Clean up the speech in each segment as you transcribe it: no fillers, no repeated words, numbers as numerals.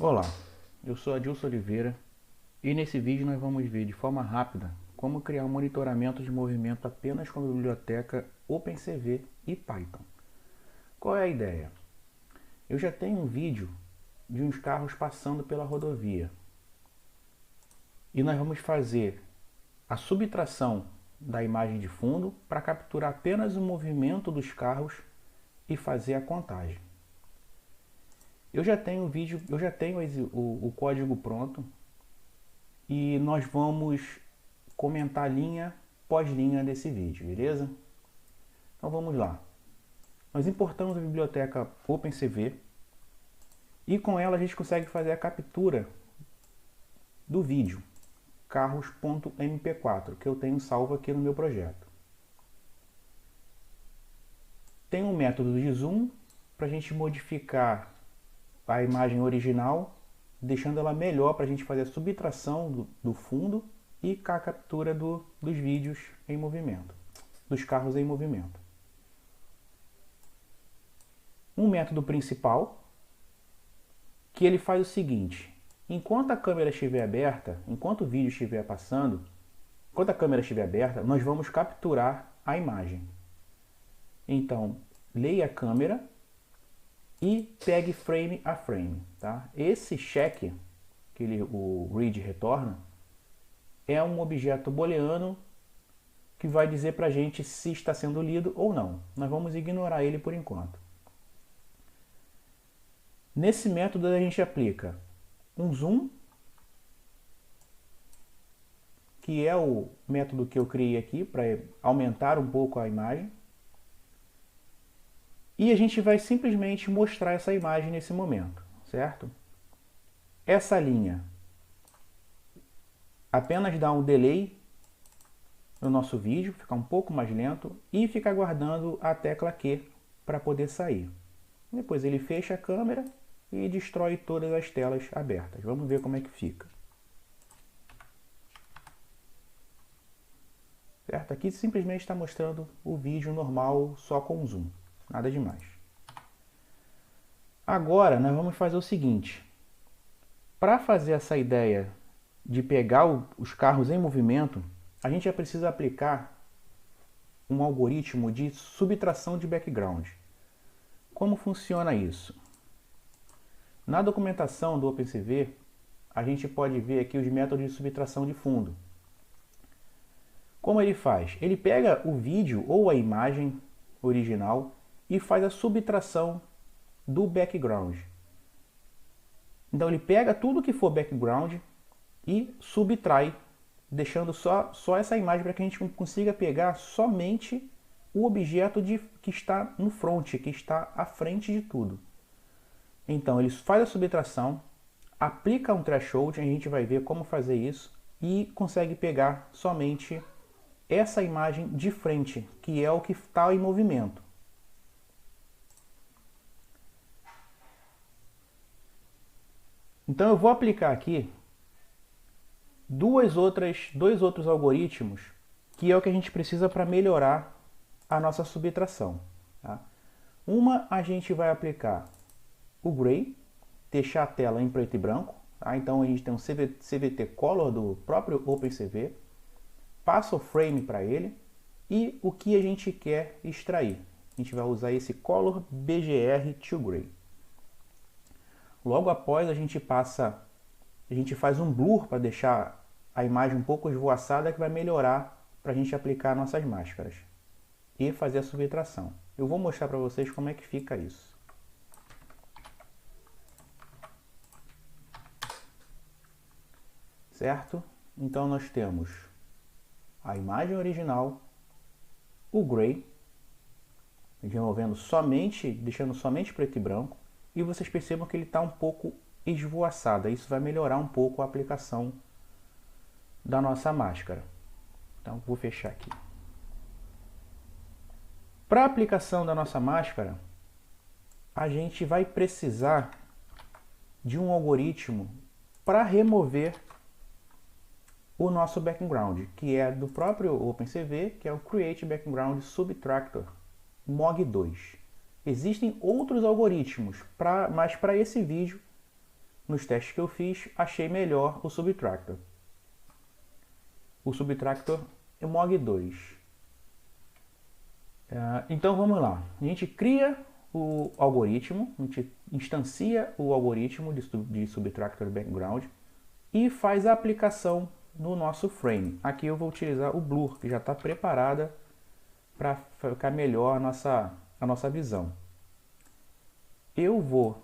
Olá, eu sou Adilson Oliveira e nesse vídeo nós vamos ver de forma rápida como criar um monitoramento de movimento apenas com a biblioteca OpenCV e Python. Qual é a ideia? Eu já tenho um vídeo de uns carros passando pela rodovia e nós vamos fazer a subtração da imagem de fundo para capturar apenas o movimento dos carros e fazer a contagem. Eu já tenho o vídeo, eu já tenho o código pronto e nós vamos comentar linha pós linha desse vídeo, beleza? Então vamos lá. Nós importamos a biblioteca OpenCV e com ela a gente consegue fazer a captura do vídeo carros.mp4 que eu tenho salvo aqui no meu projeto. Tem um método de zoom para a gente modificar a imagem original, deixando ela melhor para a gente fazer a subtração do fundo e a captura dos vídeos em movimento, dos carros em movimento. Um método principal, que ele faz o seguinte: enquanto a câmera estiver aberta, enquanto o vídeo estiver passando, enquanto a câmera estiver aberta, nós vamos capturar a imagem. Então, leia a câmera e pegue frame a frame. Tá? Esse check, que o read retorna, é um objeto booleano que vai dizer para a gente se está sendo lido ou não. Nós vamos ignorar ele por enquanto. Nesse método a gente aplica um zoom, que é o método que eu criei aqui para aumentar um pouco a imagem. E a gente vai simplesmente mostrar essa imagem nesse momento, certo? Essa linha apenas dá um delay no nosso vídeo, ficar um pouco mais lento e fica aguardando a tecla Q para poder sair. Depois ele fecha a câmera e destrói todas as telas abertas. Vamos ver como é que fica. Certo? Aqui simplesmente está mostrando o vídeo normal só com zoom. Nada demais. Agora nós vamos fazer o seguinte. Para fazer essa ideia de pegar os carros em movimento, a gente já precisa aplicar um algoritmo de subtração de background. Como funciona isso? Na documentação do OpenCV, a gente pode ver aqui os métodos de subtração de fundo. Como ele faz? Ele pega o vídeo ou a imagem original e faz a subtração do background. Então ele pega tudo que for background e subtrai, deixando só essa imagem para que a gente consiga pegar somente o objeto que está no front, que está à frente de tudo. Então ele faz a subtração, aplica um threshold, a gente vai ver como fazer isso, e consegue pegar somente essa imagem de frente, que é o que está em movimento. Então eu vou aplicar aqui dois outros algoritmos, que é o que a gente precisa para melhorar a nossa subtração. Tá? Uma, a gente vai aplicar o Gray, deixar a tela em preto e branco. Tá? Então a gente tem um CVT Color do próprio OpenCV, passa o frame para ele e o que a gente quer extrair. A gente vai usar esse Color BGR to Gray. Logo após a gente faz um blur para deixar a imagem um pouco esvoaçada, que vai melhorar para a gente aplicar nossas máscaras e fazer a subtração. Eu vou mostrar para vocês como é que fica isso. Certo? Então nós temos a imagem original, o Gray, removendo somente, deixando somente preto e branco, e vocês percebam que ele está um pouco esvoaçado. Isso vai melhorar um pouco a aplicação da nossa máscara. Então vou fechar aqui. Para a aplicação da nossa máscara, a gente vai precisar de um algoritmo para remover o nosso background, que é do próprio OpenCV, que é o Create Background Subtractor MOG2. Existem outros algoritmos, mas para esse vídeo nos testes que eu fiz, achei melhor o Subtractor. O Subtractor é Mog 2. Então vamos lá. A gente cria o algoritmo, a gente instancia o algoritmo de Subtractor Background e faz a aplicação no nosso frame. Aqui eu vou utilizar o Blur, que já está preparada para ficar melhor a nossa visão. Eu vou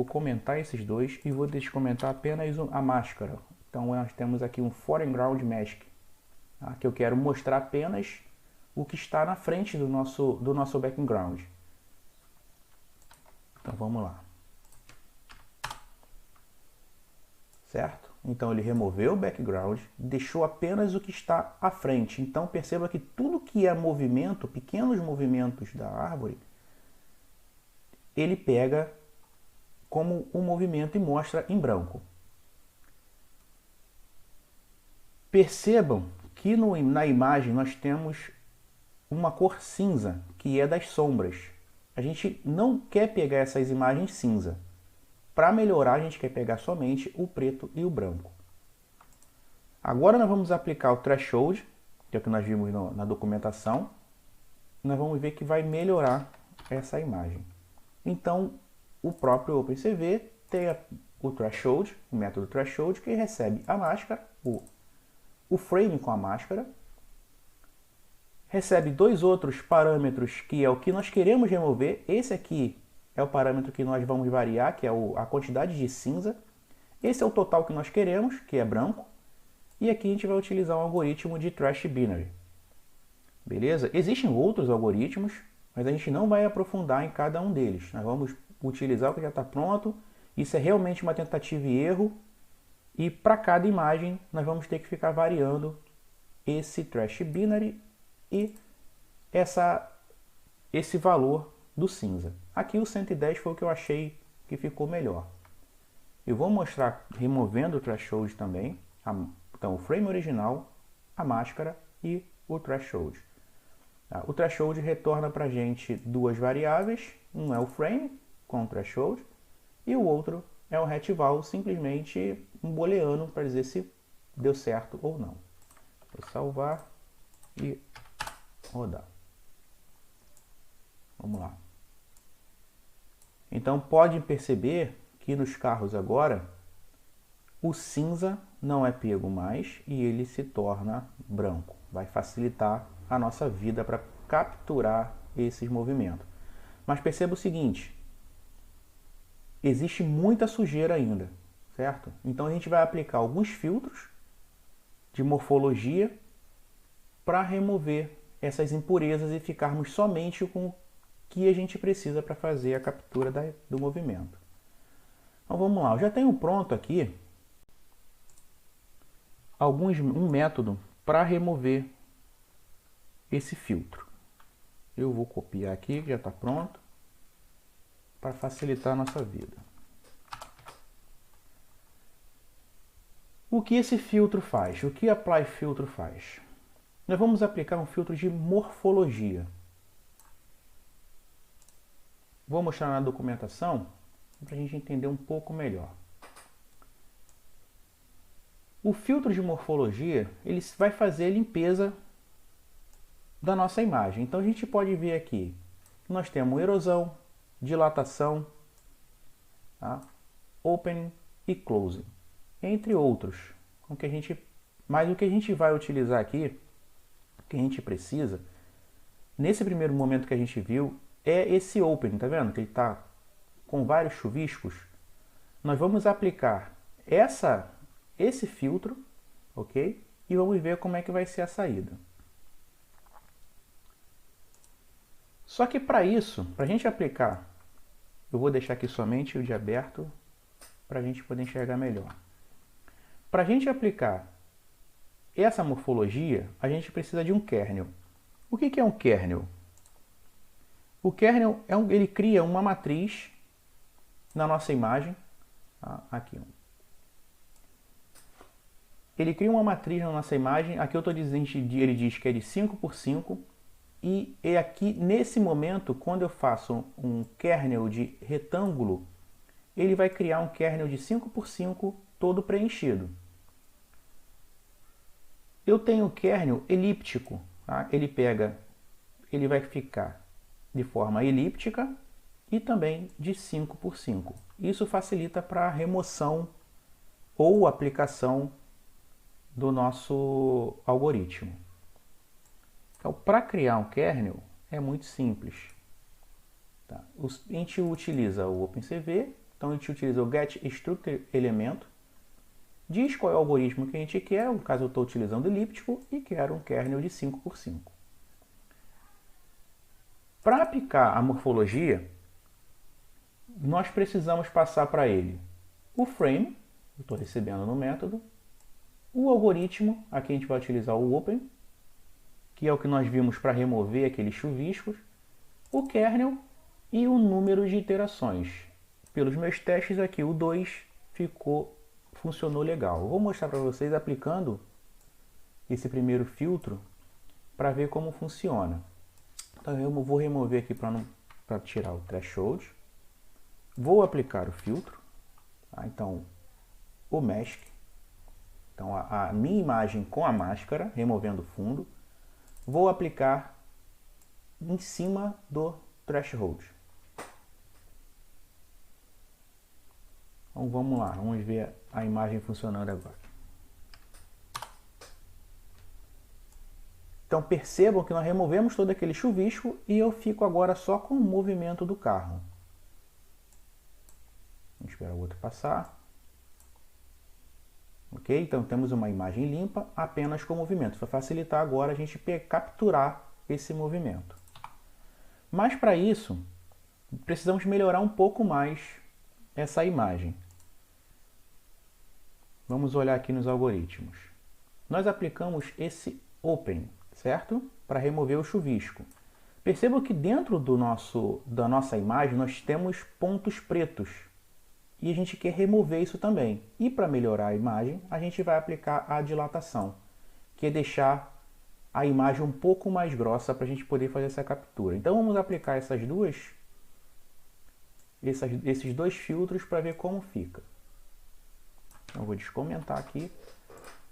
comentar esses dois e vou descomentar apenas a máscara. Então nós temos aqui um Foreground Mask, tá? Que eu quero mostrar apenas o que está na frente do nosso background. Então vamos lá. Certo? Então ele removeu o background, deixou apenas o que está à frente. Então perceba que tudo que é movimento, pequenos movimentos da árvore, ele pega como um movimento e mostra em branco. Percebam que na imagem nós temos uma cor cinza, que é das sombras. A gente não quer pegar essas imagens cinza. Para melhorar, a gente quer pegar somente o preto e o branco. Agora nós vamos aplicar o Threshold, que é o que nós vimos na documentação. Nós vamos ver que vai melhorar essa imagem. Então, o próprio OpenCV tem o Threshold, o método Threshold, que recebe a máscara, o frame com a máscara, recebe dois outros parâmetros, que é o que nós queremos remover. Esse aqui é o parâmetro que nós vamos variar, que é a quantidade de cinza. Esse é o total que nós queremos, que é branco. E aqui a gente vai utilizar um algoritmo de Threshed Binary. Beleza? Existem outros algoritmos, mas a gente não vai aprofundar em cada um deles. Nós vamos utilizar o que já está pronto. Isso é realmente uma tentativa e erro. E para cada imagem, nós vamos ter que ficar variando esse Threshed Binary e esse valor do cinza. Aqui o 110 foi o que eu achei que ficou melhor. Eu vou mostrar removendo o threshold também. Então o frame original, a máscara e o threshold. O threshold retorna para a gente duas variáveis. Um é o frame com o threshold e o outro é o retval, simplesmente um booleano para dizer se deu certo ou não. Vou salvar e rodar. Vamos lá. Então pode perceber que nos carros agora o cinza não é pego mais e ele se torna branco. Vai facilitar a nossa vida para capturar esses movimentos. Mas perceba o seguinte, existe muita sujeira ainda, certo? Então a gente vai aplicar alguns filtros de morfologia para remover essas impurezas e ficarmos somente com o que a gente precisa para fazer a captura do movimento. Então vamos lá, eu já tenho pronto aqui um método para remover esse filtro. Eu vou copiar aqui, que já está pronto, para facilitar a nossa vida. O que esse filtro faz? O que Apply Filtro faz? Nós vamos aplicar um filtro de morfologia. Vou mostrar na documentação para a gente entender um pouco melhor. O filtro de morfologia ele vai fazer a limpeza da nossa imagem. Então a gente pode ver aqui que nós temos erosão, dilatação, tá? Opening e closing, entre outros. Mas o que a gente vai utilizar aqui, o que a gente precisa, nesse primeiro momento que a gente viu, é esse opening, tá vendo? Que ele está com vários chuviscos. Nós vamos aplicar esse filtro, ok? E vamos ver como é que vai ser a saída. Só que para isso, para a gente aplicar, eu vou deixar aqui somente o de aberto para a gente poder enxergar melhor. Para a gente aplicar essa morfologia, a gente precisa de um kernel. O que é um kernel? O kernel ele cria uma matriz na nossa imagem. Tá? Aqui. Ele cria uma matriz na nossa imagem. Aqui eu estou dizendo, ele diz que é de 5 por 5. E aqui, nesse momento, quando eu faço um kernel de retângulo, ele vai criar um kernel de 5x5 todo preenchido. Eu tenho o kernel elíptico, tá? Ele vai ficar de forma elíptica e também de 5x5. Isso facilita para a remoção ou aplicação do nosso algoritmo. Então, para criar um kernel é muito simples. Tá? A gente utiliza o OpenCV, então a gente utiliza o getStructElemento, diz qual é o algoritmo que a gente quer, no caso eu estou utilizando elíptico e quero um kernel de 5x5. Para aplicar a morfologia, nós precisamos passar para ele o frame, eu estou recebendo no método, o algoritmo, aqui a gente vai utilizar o open, que é o que nós vimos para remover aqueles chuviscos, o kernel e o número de iterações. Pelos meus testes aqui, o 2 funcionou legal. Eu vou mostrar para vocês aplicando esse primeiro filtro para ver como funciona. Então eu vou remover aqui para tirar o threshold. Vou aplicar o filtro. Tá? Então, o mask. Então a minha imagem com a máscara, removendo o fundo. Vou aplicar em cima do threshold. Então vamos lá, vamos ver a imagem funcionando agora. Então percebam que nós removemos todo aquele chuvisco e eu fico agora só com o movimento do carro. Vamos esperar o outro passar. Ok? Então temos uma imagem limpa apenas com movimento. Vai facilitar agora a gente capturar esse movimento. Mas para isso, precisamos melhorar um pouco mais essa imagem. Vamos olhar aqui nos algoritmos. Nós aplicamos esse open, certo? Para remover o chuvisco. Percebam que dentro da nossa imagem nós temos pontos pretos. E a gente quer remover isso também. E para melhorar a imagem, a gente vai aplicar a dilatação, que é deixar a imagem um pouco mais grossa para a gente poder fazer essa captura. Então vamos aplicar esses dois filtros para ver como fica. Então eu vou descomentar aqui.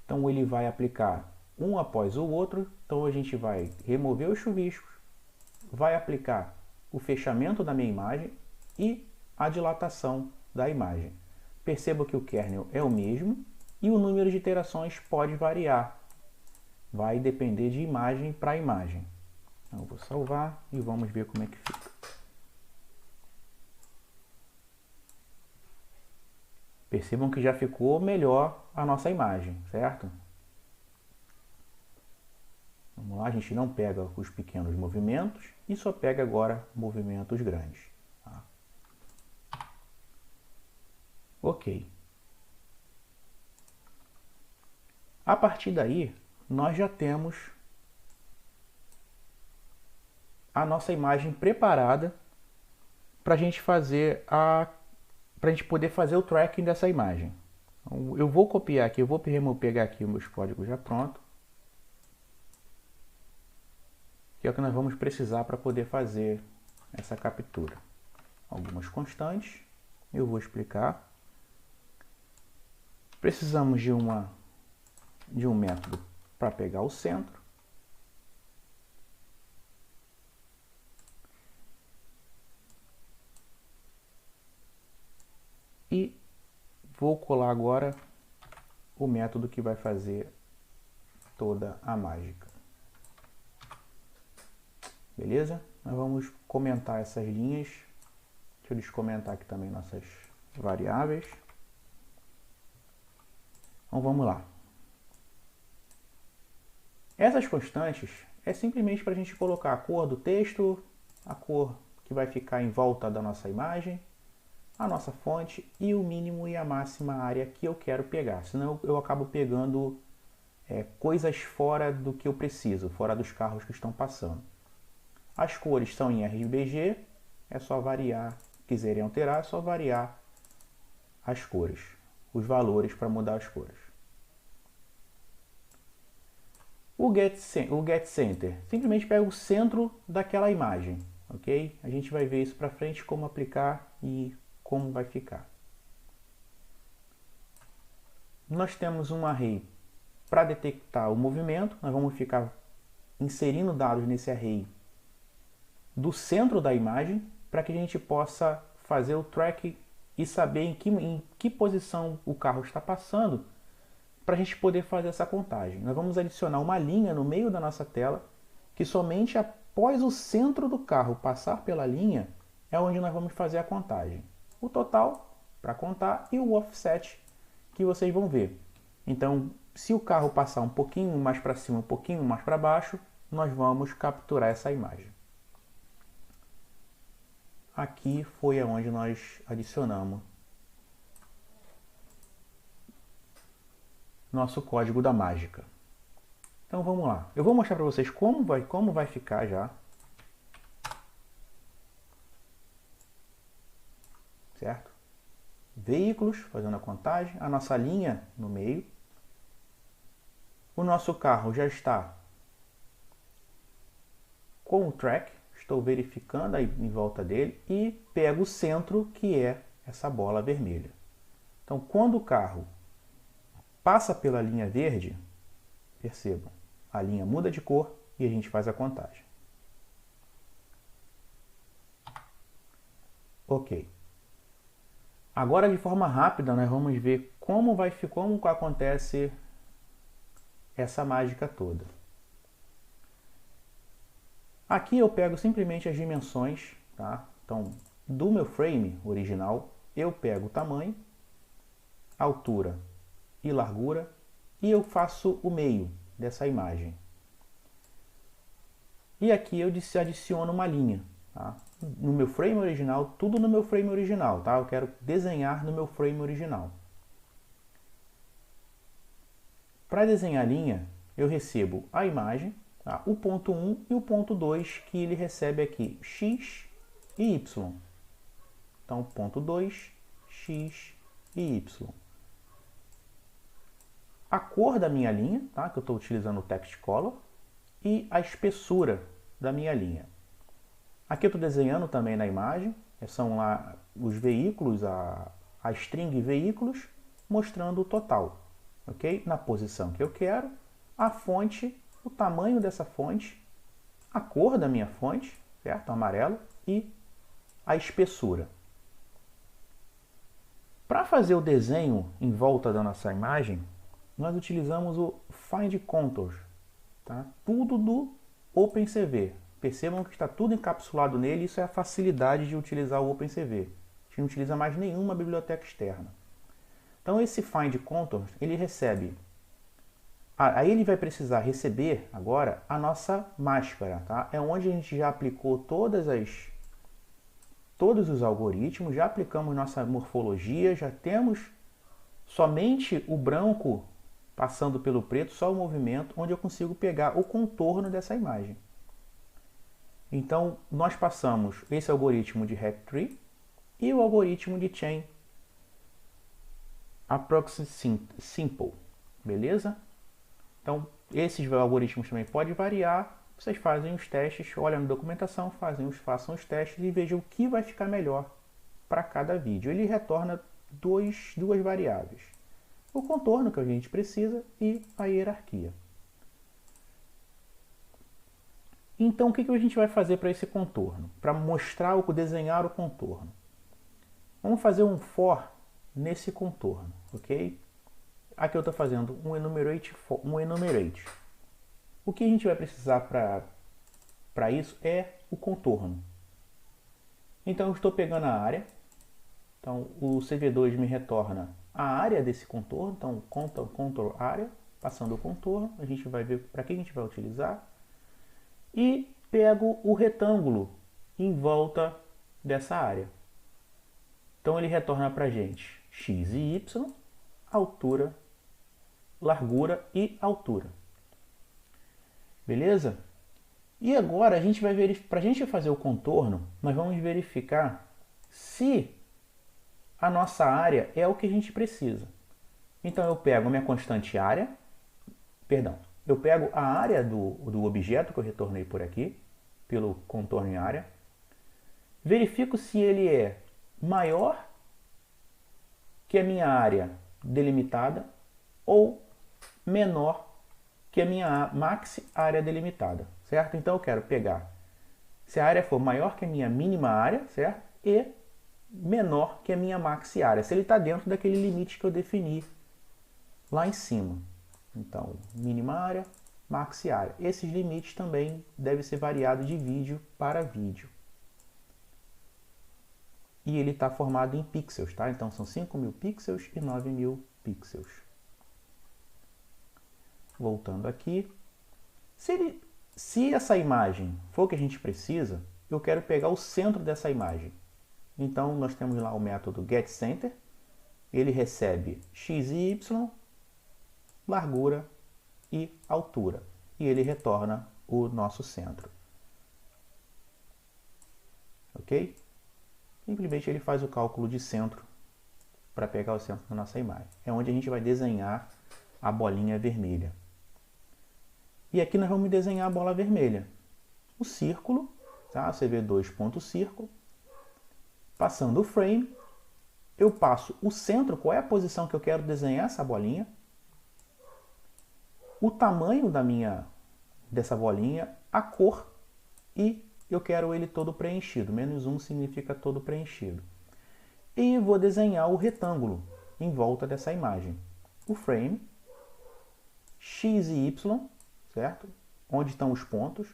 Então ele vai aplicar um após o outro. Então a gente vai remover os chuviscos, vai aplicar o fechamento da minha imagem e a dilatação da imagem. Perceba que o kernel é o mesmo e o número de iterações pode variar. Vai depender de imagem para imagem. Então, eu vou salvar e vamos ver como é que fica. Percebam que já ficou melhor a nossa imagem, certo? Vamos lá, a gente não pega os pequenos movimentos e só pega agora movimentos grandes. Tá? Ok. A partir daí, nós já temos a nossa imagem preparada para a gente poder fazer o tracking dessa imagem. Então, eu vou copiar aqui, eu vou pegar aqui os meus códigos já pronto, que é o que nós vamos precisar para poder fazer essa captura. Algumas constantes, eu vou explicar. Precisamos de um método para pegar o centro. E vou colar agora o método que vai fazer toda a mágica. Beleza? Nós vamos comentar essas linhas. Deixa eu descomentar aqui também nossas variáveis. Então vamos lá. Essas constantes é simplesmente para a gente colocar a cor do texto, a cor que vai ficar em volta da nossa imagem, a nossa fonte e o mínimo e a máxima área que eu quero pegar. Senão eu acabo pegando coisas fora do que eu preciso, fora dos carros que estão passando. As cores são em RGB, é só variar, quiserem alterar, é só variar as cores, os valores para mudar as cores. O getCenter simplesmente pega o centro daquela imagem, ok? A gente vai ver isso para frente, como aplicar e como vai ficar. nós temos um array para detectar o movimento. Nós vamos ficar inserindo dados nesse array do centro da imagem para que a gente possa fazer o track e saber em que posição o carro está passando para a gente poder fazer essa contagem. Nós vamos adicionar uma linha no meio da nossa tela que somente após o centro do carro passar pela linha é onde nós vamos fazer a contagem. O total para contar e o offset que vocês vão ver. Então, se o carro passar um pouquinho mais para cima, um pouquinho mais para baixo, nós vamos capturar essa imagem. Aqui foi aonde nós adicionamos nosso código da mágica. Então vamos lá. Eu vou mostrar para vocês como vai ficar já. Certo? Veículos, fazendo a contagem, a nossa linha no meio. O nosso carro já está com o track, estou verificando aí em volta dele e pego o centro, que é essa bola vermelha. Então, quando o carro passa pela linha verde, percebam, a linha muda de cor e a gente faz a contagem. Ok. Agora, de forma rápida, nós vamos ver como acontece essa mágica toda. Aqui eu pego simplesmente as dimensões, tá? Então, do meu frame original, eu pego o tamanho, altura e largura e eu faço o meio dessa imagem. E aqui eu adiciono uma linha, tá? No meu frame original, tudo no meu frame original, tá? Eu quero desenhar no meu frame original. Para desenhar a linha, eu recebo a imagem, tá? O ponto 1 e o ponto 2 que ele recebe aqui, x e y. Então, ponto 2, x e y. A cor da minha linha, tá? Que eu estou utilizando o text color, e a espessura da minha linha. Aqui eu estou desenhando também na imagem, são lá os veículos, a string veículos, mostrando o total, ok? Na posição que eu quero, a fonte, o tamanho dessa fonte, a cor da minha fonte, certo? Amarelo, e a espessura. Para fazer o desenho em volta da nossa imagem, nós utilizamos o Find Contours, tá? Tudo do OpenCV. Percebam que está tudo encapsulado nele, isso é a facilidade de utilizar o OpenCV. A gente não utiliza mais nenhuma biblioteca externa. Então esse Find Contours, ele recebe, aí ele vai precisar receber agora a nossa máscara, tá? É onde a gente já aplicou todos os algoritmos, já aplicamos nossa morfologia, já temos somente o branco passando pelo preto, só o movimento, onde eu consigo pegar o contorno dessa imagem. Então, nós passamos esse algoritmo de Hacktree e o algoritmo de Chain Approximate Simple, beleza? Então, esses algoritmos também podem variar, vocês fazem os testes, olham na documentação, façam os testes e vejam o que vai ficar melhor para cada vídeo. Ele retorna duas variáveis, o contorno que a gente precisa e a hierarquia. Então, o que a gente vai fazer para esse contorno? Para mostrar, desenhar o contorno. Vamos fazer um for nesse contorno, ok? Aqui eu estou fazendo um enumerate. O que a gente vai precisar para isso é o contorno. Então, eu estou pegando a área. Então, o CV2 me retorna a área desse contorno. Então, contour área, passando o contorno. A gente vai ver para que a gente vai utilizar. E pego o retângulo em volta dessa área. Então ele retorna para a gente x e y, altura, largura e altura. Beleza? E agora a gente vai verificar, para a gente fazer o contorno, nós vamos verificar se a nossa área é o que a gente precisa. Então eu pego a minha constante área, eu pego a área do objeto que eu retornei por aqui, pelo contorno em área, verifico se ele é maior que a minha área delimitada ou menor que a minha max área delimitada, certo? Então eu quero pegar, se a área for maior que a minha mínima área, certo? E menor que a minha max área, se ele está dentro daquele limite que eu defini lá em cima. Então, mínima área, max área. Esses limites também devem ser variados de vídeo para vídeo. E ele está formado em pixels, tá? Então são 5.000 pixels e 9.000 pixels. Voltando aqui. Se essa imagem for o que a gente precisa, eu quero pegar o centro dessa imagem. Então nós temos lá o método getCenter. Ele recebe x e y, largura e altura. E ele retorna o nosso centro. Ok? Simplesmente ele faz o cálculo de centro para pegar o centro da nossa imagem. É onde a gente vai desenhar a bolinha vermelha. E aqui nós vamos desenhar a bola vermelha. O círculo, tá? Você vê dois pontos círculo. Passando o frame, eu passo o centro, qual é a posição que eu quero desenhar essa bolinha. O tamanho dessa bolinha, a cor e eu quero ele todo preenchido. -1 significa todo preenchido. E vou desenhar o retângulo em volta dessa imagem. O frame, x e y, certo? Onde estão os pontos.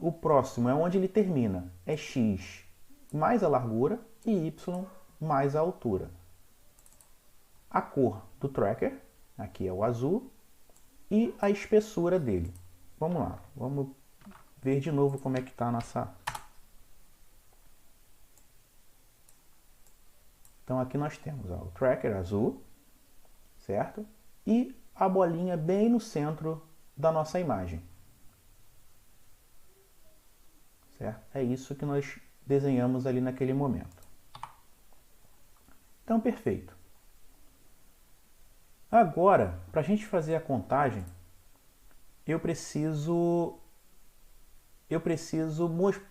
O próximo é onde ele termina. É x mais a largura e y mais a altura. A cor do tracker, aqui é o azul, e a espessura dele. Vamos lá, vamos ver de novo como é que está a nossa... Então aqui nós temos o tracker azul, certo? E a bolinha bem no centro da nossa imagem. Certo? É isso que nós desenhamos ali naquele momento. Então, perfeito. Agora, para a gente fazer a contagem, eu preciso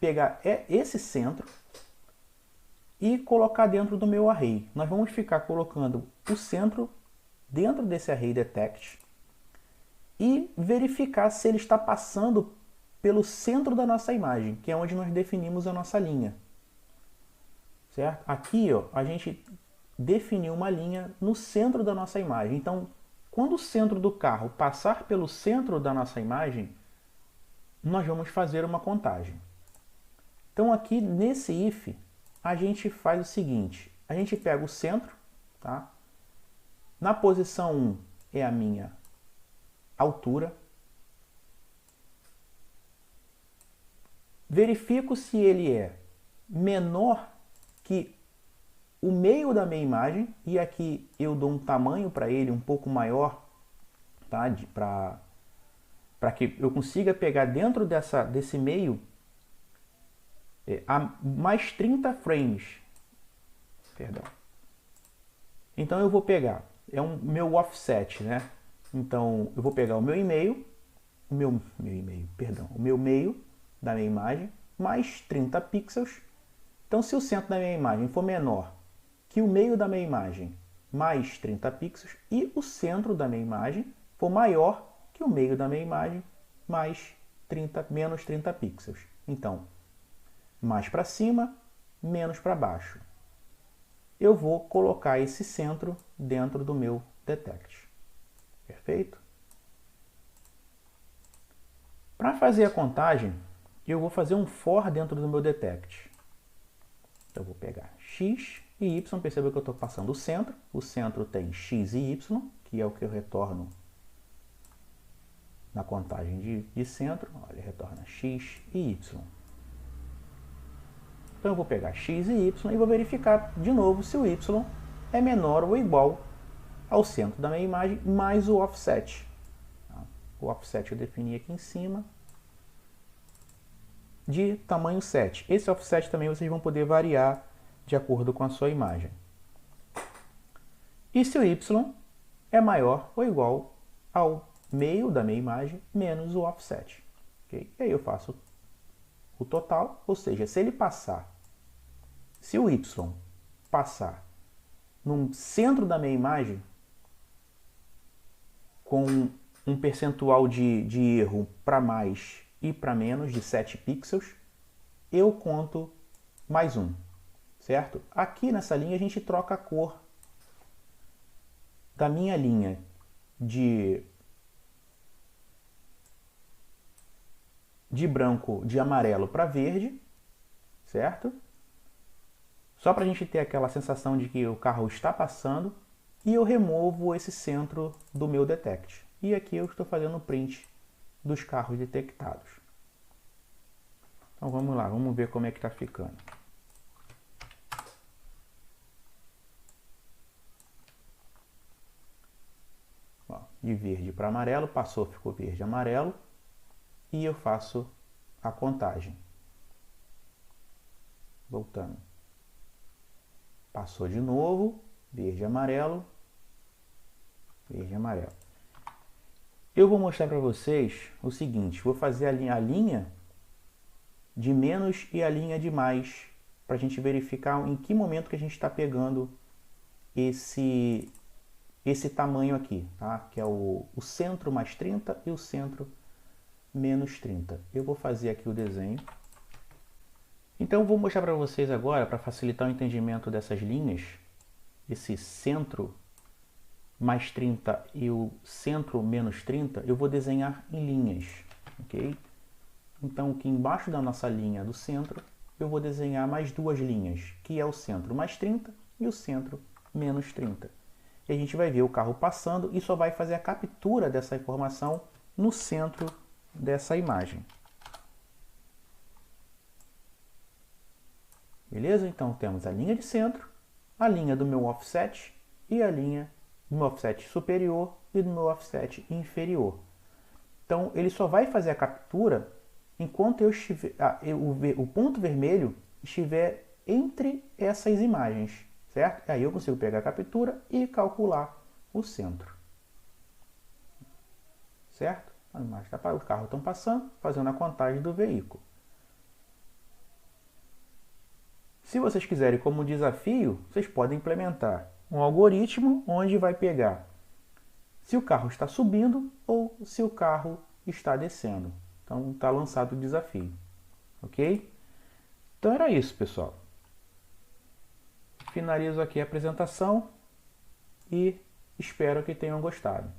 pegar esse centro e colocar dentro do meu array. Nós vamos ficar colocando o centro dentro desse array detect e verificar se ele está passando pelo centro da nossa imagem, que é onde nós definimos a nossa linha. Certo? Aqui, ó, a gente definiu uma linha no centro da nossa imagem. Então, quando o centro do carro passar pelo centro da nossa imagem, nós vamos fazer uma contagem. Então, aqui nesse if, a gente faz o seguinte. A gente pega o centro, tá? Na posição 1 é a minha altura. Verifico se ele é menor que o meio da minha imagem, e aqui eu dou um tamanho para ele um pouco maior, tá? Para que eu consiga pegar dentro desse meio a mais 30 frames. Perdão. Então eu vou pegar, é o meu offset, né? Então eu vou pegar o meu e-mail, o meu meio da minha imagem, mais 30 pixels. Então se o centro da minha imagem for menor que o meio da minha imagem, mais 30 pixels, e o centro da minha imagem for maior que o meio da minha imagem, menos 30 pixels. Então, mais para cima, menos para baixo. Eu vou colocar esse centro dentro do meu detect. Perfeito? Para fazer a contagem, eu vou fazer um for dentro do meu detect. Eu vou pegar x e y, perceba que eu estou passando o centro tem x e y, que é o que eu retorno na contagem de centro. Olha, ele retorna x e y. Então eu vou pegar x e y e vou verificar de novo se o y é menor ou igual ao centro da minha imagem mais o offset. O offset eu defini aqui em cima de tamanho 7. Esse offset também vocês vão poder variar de acordo com a sua imagem. E se o y é maior ou igual ao meio da minha imagem menos o offset. Okay? E aí eu faço o total, ou seja, se o y passar no centro da minha imagem, com um percentual de erro para mais e para menos de 7 pixels, eu conto mais um, certo? Aqui nessa linha a gente troca a cor da minha linha de branco, de amarelo para verde, certo? Só para a gente ter aquela sensação de que o carro está passando, e eu removo esse centro do meu detect. E aqui eu estou fazendo o print dos carros detectados. Então vamos lá, vamos ver como é que está ficando. Ó, de verde para amarelo, passou, ficou verde e amarelo. E eu faço a contagem. Voltando. Passou de novo, verde e amarelo, verde e amarelo. Eu vou mostrar para vocês o seguinte, vou fazer a linha de menos e a linha de mais, para a gente verificar em que momento que a gente está pegando esse tamanho aqui, tá? Que é o centro mais 30 e o centro menos 30. Eu vou fazer aqui o desenho. Então eu vou mostrar para vocês agora, para facilitar o entendimento dessas linhas, esse centro mais 30 e o centro menos 30, eu vou desenhar em linhas, ok? Então aqui embaixo da nossa linha do centro, eu vou desenhar mais duas linhas, que é o centro mais 30 e o centro menos 30. E a gente vai ver o carro passando e só vai fazer a captura dessa informação no centro dessa imagem. Beleza? Então temos a linha de centro, a linha do meu offset e a linha do meu offset superior e do meu offset inferior. Então ele só vai fazer a captura enquanto eu estiver, o ponto vermelho estiver entre essas imagens, certo? Aí eu consigo pegar a captura e calcular o centro. Certo? A imagem tá, os carros estão passando, fazendo a contagem do veículo. Se vocês quiserem como desafio, vocês podem implementar um algoritmo onde vai pegar se o carro está subindo ou se o carro está descendo. Então está lançado o desafio, ok? Então era isso, pessoal. Finalizo aqui a apresentação e espero que tenham gostado.